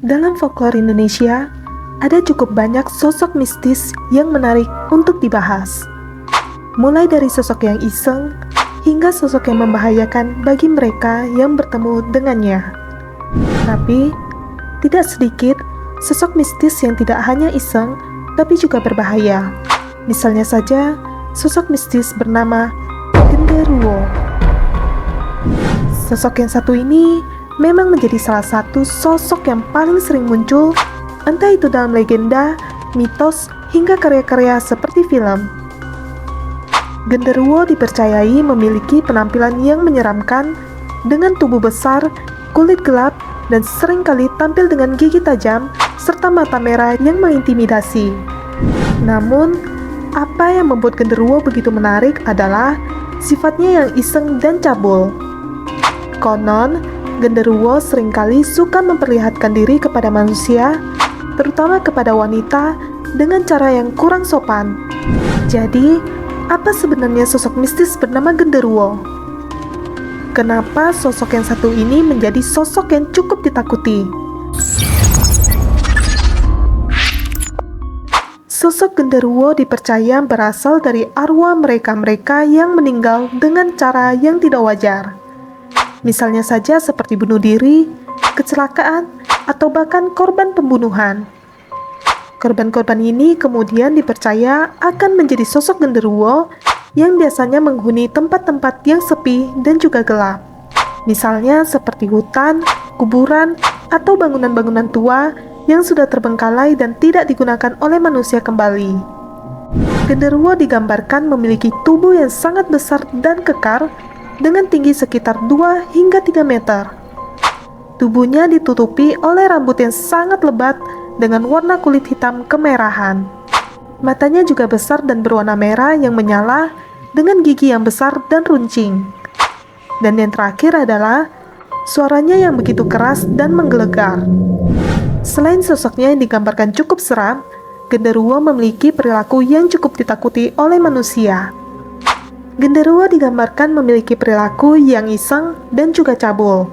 Dalam folklore Indonesia, ada cukup banyak sosok mistis yang menarik untuk dibahas. Mulai dari sosok yang iseng, hingga sosok yang membahayakan bagi mereka yang bertemu dengannya. Tapi, tidak sedikit sosok mistis yang tidak hanya iseng, tapi juga berbahaya. Misalnya saja, sosok mistis bernama Genderuwo. Sosok yang satu ini memang menjadi salah satu sosok yang paling sering muncul, entah itu dalam legenda, mitos, hingga karya-karya seperti film. Genderuwo dipercayai memiliki penampilan yang menyeramkan dengan tubuh besar, kulit gelap, dan seringkali tampil dengan gigi tajam serta mata merah yang mengintimidasi. Namun, apa yang membuat Genderuwo begitu menarik adalah sifatnya yang iseng dan cabul. Konon, Genderuwo seringkali suka memperlihatkan diri kepada manusia, terutama kepada wanita, dengan cara yang kurang sopan. Jadi, apa sebenarnya sosok mistis bernama Genderuwo? Kenapa sosok yang satu ini menjadi sosok yang cukup ditakuti? Sosok Genderuwo dipercaya berasal dari arwah mereka-mereka yang meninggal dengan cara yang tidak wajar. Misalnya saja seperti bunuh diri, kecelakaan, atau bahkan korban pembunuhan. Korban-korban ini kemudian dipercaya akan menjadi sosok Genderuwo yang biasanya menghuni tempat-tempat yang sepi dan juga gelap. Misalnya seperti hutan, kuburan, atau bangunan-bangunan tua yang sudah terbengkalai dan tidak digunakan oleh manusia kembali. Genderuwo digambarkan memiliki tubuh yang sangat besar dan kekar dengan tinggi sekitar 2 hingga 3 meter. Tubuhnya ditutupi oleh rambut yang sangat lebat dengan warna kulit hitam kemerahan. Matanya juga besar dan berwarna merah yang menyala dengan gigi yang besar dan runcing. Dan yang terakhir adalah suaranya yang begitu keras dan menggelegar. Selain sosoknya yang digambarkan cukup seram, Genderuwo memiliki perilaku yang cukup ditakuti oleh manusia. Genderuwo digambarkan memiliki perilaku yang iseng dan juga cabul.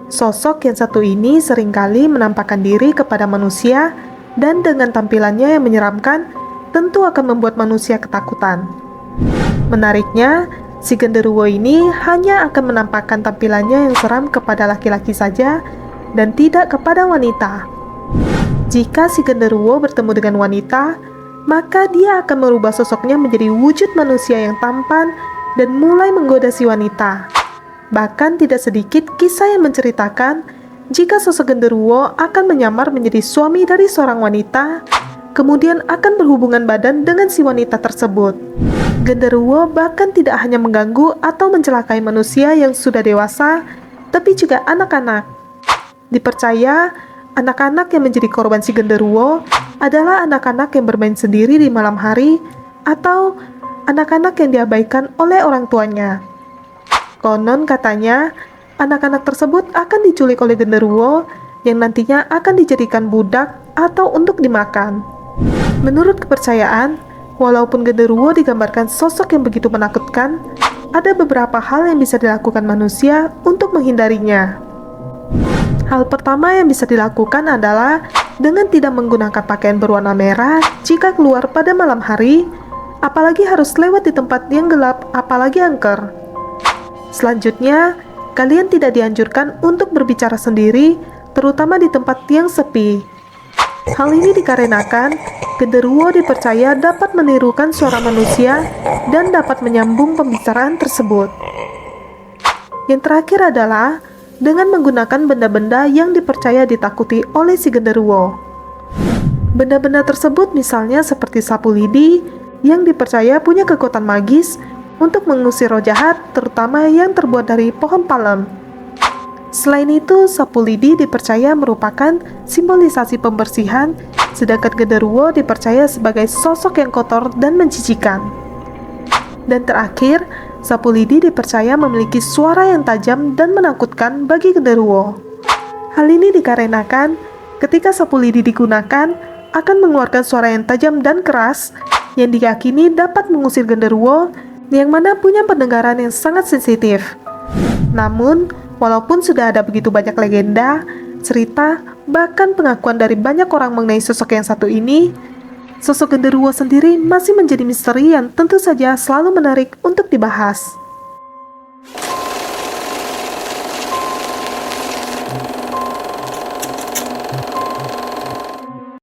Sosok yang satu ini seringkali menampakkan diri kepada manusia dan dengan tampilannya yang menyeramkan tentu akan membuat manusia ketakutan. Menariknya, si Genderuwo ini hanya akan menampakkan tampilannya yang seram kepada laki-laki saja dan tidak kepada wanita. Jika si Genderuwo bertemu dengan wanita, maka dia akan merubah sosoknya menjadi wujud manusia yang tampan dan mulai menggoda si wanita. Bahkan tidak sedikit kisah yang menceritakan jika sosok Genderuwo akan menyamar menjadi suami dari seorang wanita, kemudian akan berhubungan badan dengan si wanita tersebut. Genderuwo bahkan tidak hanya mengganggu atau mencelakai manusia yang sudah dewasa, tapi juga anak-anak. Dipercaya, anak-anak yang menjadi korban si Genderuwo adalah anak-anak yang bermain sendiri di malam hari atau anak-anak yang diabaikan oleh orang tuanya. Konon katanya, anak-anak tersebut akan diculik oleh Genderuwo yang nantinya akan dijadikan budak atau untuk dimakan. Menurut kepercayaan, walaupun Genderuwo digambarkan sosok yang begitu menakutkan, ada beberapa hal yang bisa dilakukan manusia untuk menghindarinya. Hal pertama yang bisa dilakukan adalah dengan tidak menggunakan pakaian berwarna merah jika keluar pada malam hari, apalagi harus lewat di tempat yang gelap, apalagi angker. Selanjutnya, kalian tidak dianjurkan untuk berbicara sendiri, terutama di tempat yang sepi. Hal ini dikarenakan Genderuwo dipercaya dapat menirukan suara manusia dan dapat menyambung pembicaraan tersebut. Yang terakhir adalah dengan menggunakan benda-benda yang dipercaya ditakuti oleh si Genderuwo. Benda-benda tersebut misalnya seperti sapu lidi yang dipercaya punya kekuatan magis untuk mengusir roh jahat, terutama yang terbuat dari pohon palem. Selain itu, sapu lidi dipercaya merupakan simbolisasi pembersihan, sedangkan Genderuwo dipercaya sebagai sosok yang kotor dan menjijikan. Dan terakhir, sapu lidi dipercaya memiliki suara yang tajam dan menakutkan bagi Genderuwo. Hal ini dikarenakan ketika sapu lidi digunakan akan mengeluarkan suara yang tajam dan keras yang diyakini dapat mengusir Genderuwo yang mana punya pendengaran yang sangat sensitif. Namun, walaupun sudah ada begitu banyak legenda, cerita, bahkan pengakuan dari banyak orang mengenai sosok yang satu ini, sosok genderuwo sendiri masih menjadi misteri yang tentu saja selalu menarik untuk dibahas.